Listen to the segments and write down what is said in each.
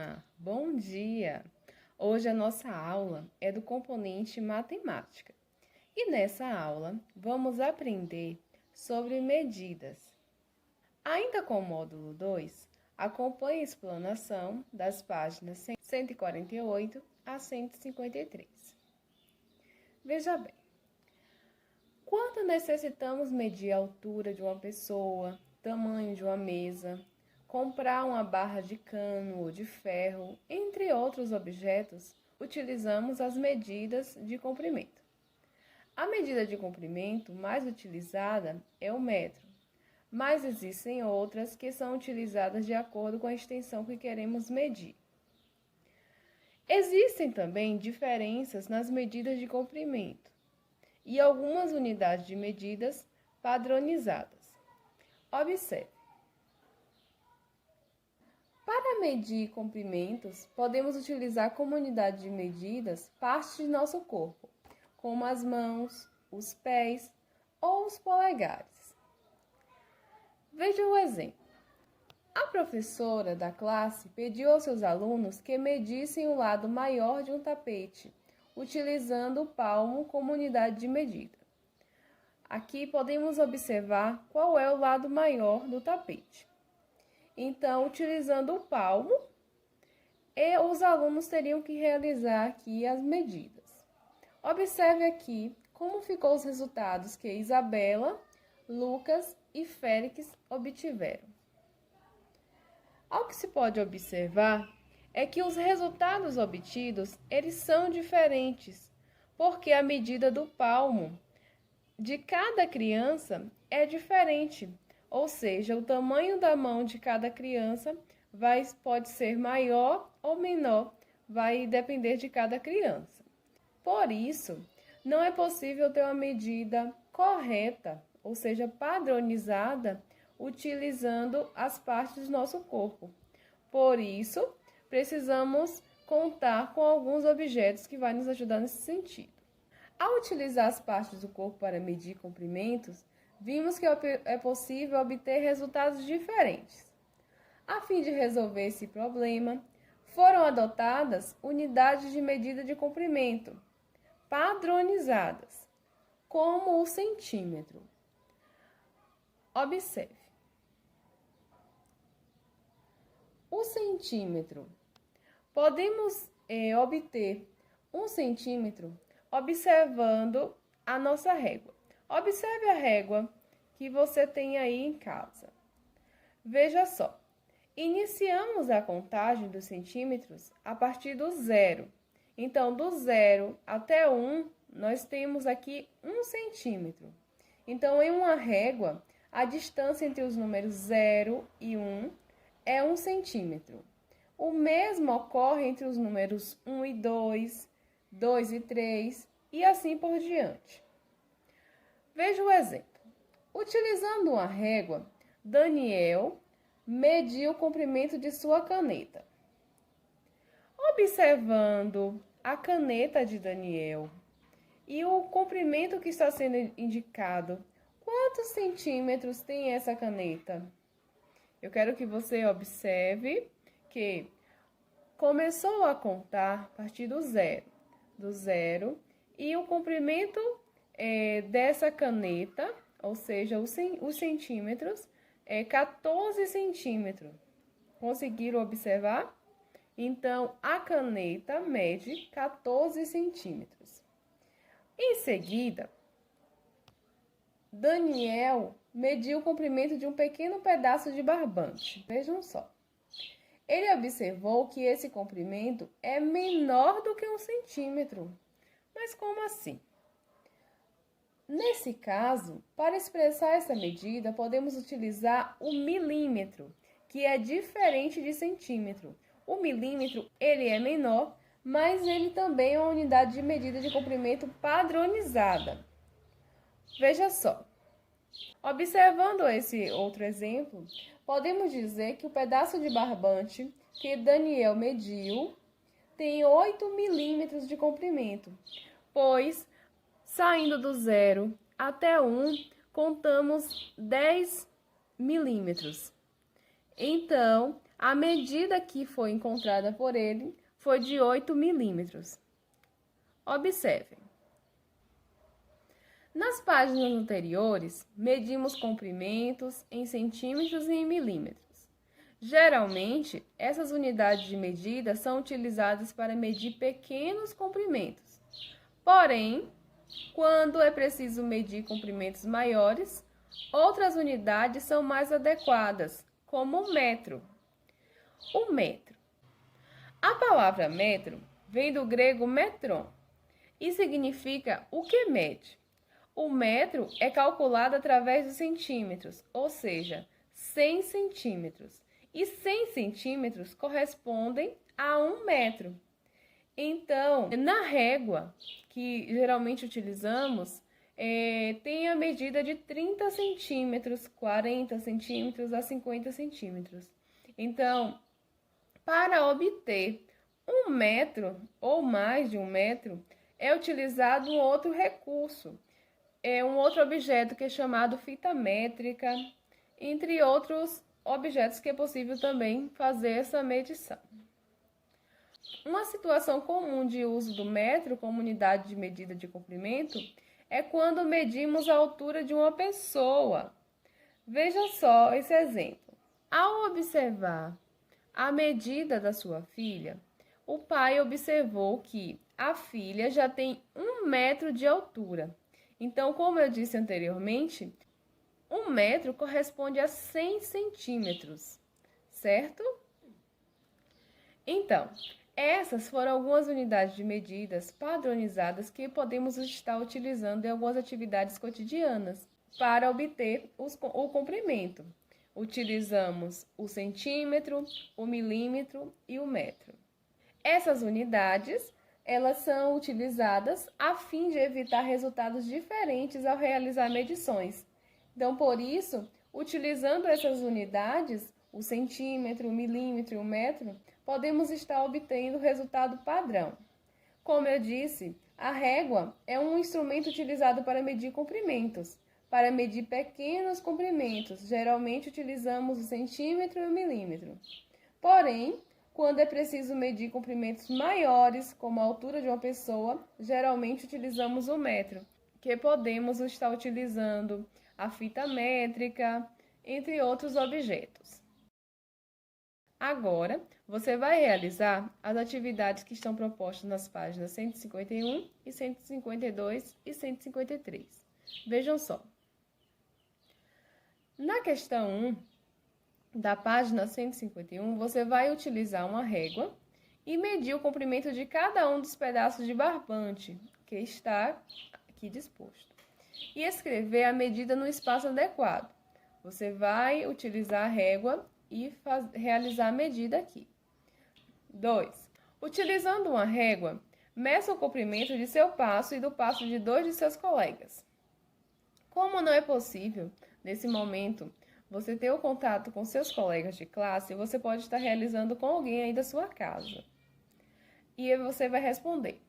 turma! Bom dia! Hoje a nossa aula é do componente matemática e nessa aula vamos aprender sobre medidas. Ainda com o módulo 2, acompanhe a explanação das páginas 148 a 153. Veja bem, quando necessitamos medir a altura de uma pessoa, tamanho de uma mesa, comprar uma barra de cano ou de ferro, entre outros objetos, utilizamos as medidas de comprimento. A medida de comprimento mais utilizada é o metro, mas existem outras que são utilizadas de acordo com a extensão que queremos medir. Existem também diferenças nas medidas de comprimento e algumas unidades de medidas padronizadas. Observe. Para medir comprimentos, podemos utilizar como unidade de medidas partes de nosso corpo, como as mãos, os pés ou os polegares. Veja o exemplo. A professora da classe pediu aos seus alunos que medissem o lado maior de um tapete, utilizando o palmo como unidade de medida. Aqui podemos observar qual é o lado maior do tapete. Então, utilizando o palmo, os alunos teriam que realizar aqui as medidas. Observe aqui como ficou os resultados que Isabela, Lucas e Félix obtiveram. Ao que se pode observar é que os resultados obtidos, eles são diferentes, porque a medida do palmo de cada criança é diferente. Ou seja, o tamanho da mão de cada criança pode ser maior ou menor, vai depender de cada criança. Por isso, não é possível ter uma medida correta, ou seja, padronizada, utilizando as partes do nosso corpo. Por isso, precisamos contar com alguns objetos que vão nos ajudar nesse sentido. Ao utilizar as partes do corpo para medir comprimentos, vimos que é possível obter resultados diferentes. A fim de resolver esse problema, foram adotadas unidades de medida de comprimento, padronizadas, como o centímetro. Observe. O centímetro. Podemos obter 1 centímetro observando a nossa régua. Observe a régua que você tem aí em casa. Veja só, iniciamos a contagem dos centímetros a partir do 0. Então, do 0 até 1, nós temos aqui 1 centímetro. Então, em uma régua, a distância entre os números 0 e 1 é 1 centímetro. O mesmo ocorre entre os números 1 e 2, 2 e 3 e assim por diante. Veja o exemplo. Utilizando uma régua, Daniel mediu o comprimento de sua caneta. Observando a caneta de Daniel e o comprimento que está sendo indicado, quantos centímetros tem essa caneta? Eu quero que você observe que começou a contar a partir do 0, e o comprimento dessa caneta, ou seja, os centímetros, é 14 centímetros. Conseguiram observar? Então, a caneta mede 14 centímetros. Em seguida, Daniel mediu o comprimento de um pequeno pedaço de barbante. Vejam só. Ele observou que esse comprimento é menor do que 1 centímetro. Mas como assim? Nesse caso, para expressar essa medida, podemos utilizar o milímetro, que é diferente de centímetro. O milímetro, ele é menor, mas ele também é uma unidade de medida de comprimento padronizada. Veja só. Observando esse outro exemplo, podemos dizer que o pedaço de barbante que Daniel mediu tem 8 milímetros de comprimento, pois, saindo do 0 até 1, contamos 10 milímetros. Então, A medida que foi encontrada por ele foi de 8 milímetros. Observem. Nas páginas anteriores, medimos comprimentos em centímetros e em milímetros. Geralmente, essas unidades de medida são utilizadas para medir pequenos comprimentos. Porém, quando é preciso medir comprimentos maiores, outras unidades são mais adequadas, como o metro. O metro. A palavra metro vem do grego metron e significa o que mede. O metro é calculado através dos centímetros, ou seja, 100 centímetros. E 100 centímetros correspondem a 1 metro. Então, na régua que geralmente utilizamos, tem a medida de 30 centímetros, 40 centímetros a 50 centímetros. Então, para obter 1 metro ou mais de 1 metro, é utilizado um outro recurso. É um outro objeto que é chamado fita métrica, entre outros objetos que é possível também fazer essa medição. Uma situação comum de uso do metro como unidade de medida de comprimento é quando medimos a altura de uma pessoa. Veja só esse exemplo. Ao observar a medida da sua filha, o pai observou que a filha já tem 1 metro de altura. Então, como eu disse anteriormente, 1 metro corresponde a 100 centímetros, certo? Então, essas foram algumas unidades de medidas padronizadas que podemos estar utilizando em algumas atividades cotidianas para obter o comprimento. Utilizamos o centímetro, o milímetro e o metro. Essas unidades, elas são utilizadas a fim de evitar resultados diferentes ao realizar medições. Então, por isso, utilizando essas unidades, o centímetro, o milímetro e o metro, podemos estar obtendo o resultado padrão. Como eu disse, a régua é um instrumento utilizado para medir comprimentos. Para medir pequenos comprimentos, geralmente utilizamos o centímetro e o milímetro. Porém, quando é preciso medir comprimentos maiores, como a altura de uma pessoa, geralmente utilizamos o metro, que podemos estar utilizando a fita métrica, entre outros objetos. Agora, você vai realizar as atividades que estão propostas nas páginas 151 e 152 e 153. Vejam só. Na questão 1, da página 151, você vai utilizar uma régua e medir o comprimento de cada um dos pedaços de barbante que está aqui disposto. E escrever a medida no espaço adequado. Você vai utilizar a régua e realizar a medida aqui. 2. Utilizando uma régua, meça o comprimento de seu passo e do passo de 2 de seus colegas. Como não é possível, nesse momento, você ter o contato com seus colegas de classe, você pode estar realizando com alguém aí da sua casa. E você vai responder: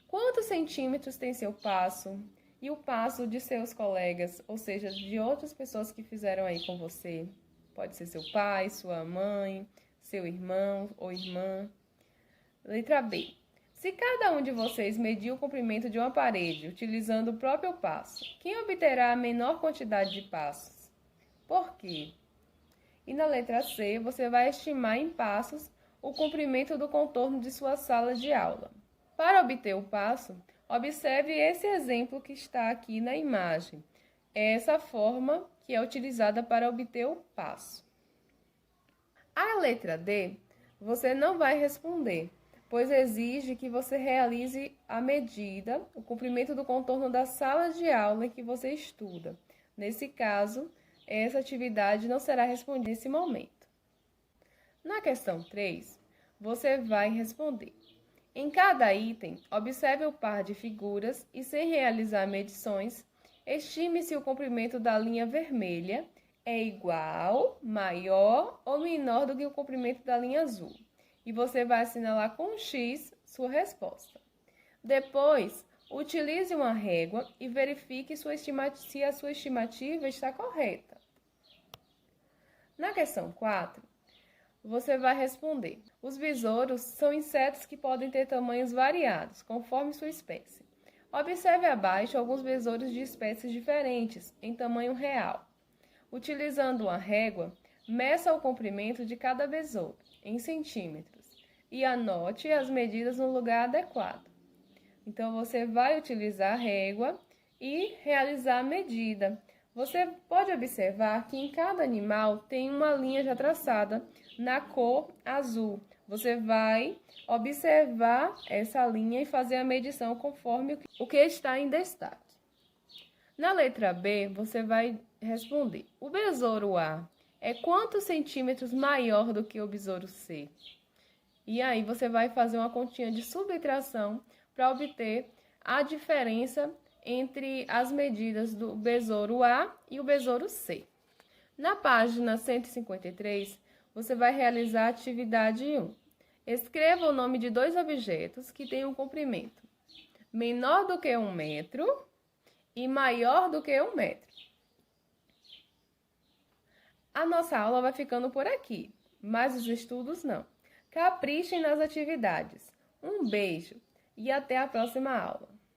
quantos centímetros tem seu passo e o passo de seus colegas, ou seja, de outras pessoas que fizeram aí com você? Pode ser seu pai, sua mãe, seu irmão ou irmã. Letra B. Se cada um de vocês medir o comprimento de uma parede utilizando o próprio passo, quem obterá a menor quantidade de passos? Por quê? E na letra C, você vai estimar em passos o comprimento do contorno de sua sala de aula. Para obter o passo, observe esse exemplo que está aqui na imagem. É essa forma que é utilizada para obter o passo. A letra D, você não vai responder, pois exige que você realize a medida, o comprimento do contorno da sala de aula em que você estuda. Nesse caso, essa atividade não será respondida nesse momento. Na questão 3, você vai responder: em cada item, observe o par de figuras e, sem realizar medições, estime se o comprimento da linha vermelha é igual, maior ou menor do que o comprimento da linha azul. E você vai assinalar com um X sua resposta. Depois, utilize uma régua e verifique se a sua estimativa está correta. Na questão 4, Você vai responder: os besouros são insetos que podem ter tamanhos variados, conforme sua espécie. Observe abaixo alguns besouros de espécies diferentes, em tamanho real. Utilizando uma régua, meça o comprimento de cada besouro, em centímetros, e anote as medidas no lugar adequado. Então, você vai utilizar a régua e realizar a medida. Você pode observar que em cada animal tem uma linha já traçada na cor azul. Você vai observar essa linha e fazer a medição conforme o que está em destaque. Na letra B, você vai responder: o besouro A é quantos centímetros maior do que o besouro C? E aí você vai fazer uma continha de subtração para obter a diferença entre as medidas do besouro A e o besouro C. Na página 153, você vai realizar a atividade 1. Escreva o nome de dois objetos que têm um comprimento menor do que 1 metro e maior do que 1 metro. A nossa aula vai ficando por aqui, mas os estudos não. Caprichem nas atividades. Um beijo e até a próxima aula.